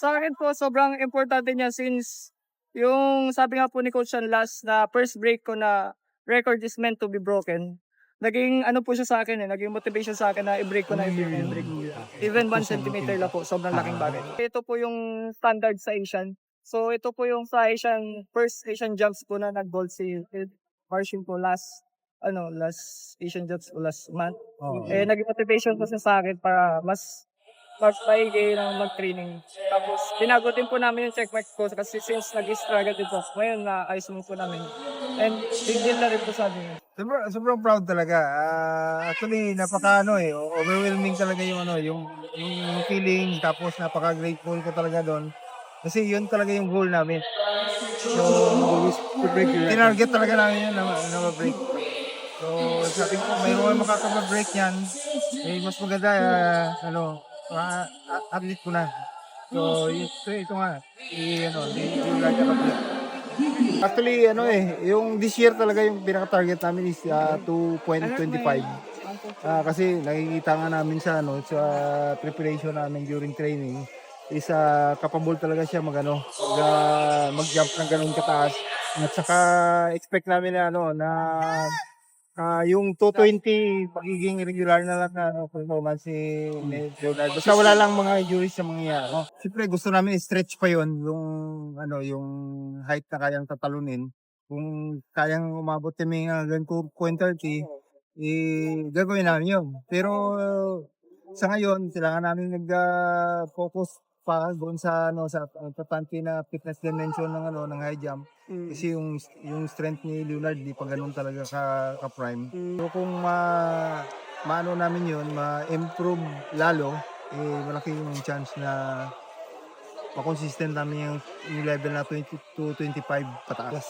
Sa akin po sobrang importante niya since yung sabi nga po ni Coach Sean last na first break ko na record is meant to be broken. Naging ano po siya sa akin naging motivation sa akin na i-break ko na i-break. Even 1 centimeter lang po, sobrang laking bagay. Ito po yung standard sa Asian. So ito po yung sa Asian, first Asian Jumps po na nag-gold si Marcin po last Asian Jumps po last month. Naging motivation po siya sa akin para mas maigi ng mag-training. Tapos binago din po namin yung checkmark ko kasi since nag-struggle din po. Ngayon naayos mo po namin. And big deal na rin po sa amin. Sobrang proud talaga. Actually, overwhelming talaga yung yung feeling, tapos napaka-grateful ko talaga doon. Kasi yun talaga yung goal namin. So, tinarget talaga namin yun na ma-break. So, sabi ko, mayroon makakapag-break yan. Mas maganda, athlete ko na. So, ito nga, yung like break. Actually, yung this year talaga yung pinaka-target namin is 2.25. Kasi nakikita nga namin sa preparation namin during training is capable talaga siya mag-jump ng ganun kataas. At saka expect namin na yung 220 magiging regular na lang na performance si Leonardo. Basta wala lang mga injuries sa mangyayari. Siyempre gusto namin i-stretch pa yon yung height na kayang tatalunin. Kung kayang umabot kami hanggang 2.30, gagawin namin yun. Pero sa ngayon, kailangan namin focus pa doon sa importante na fitness dimension ng high jump. Kasi yung strength ni Leonard di pa ganoon talaga ka-prime. So kung maano namin yun, ma-improve lalo, malaki yung chance na ma-consistent namin yung level na 22-25 pataas.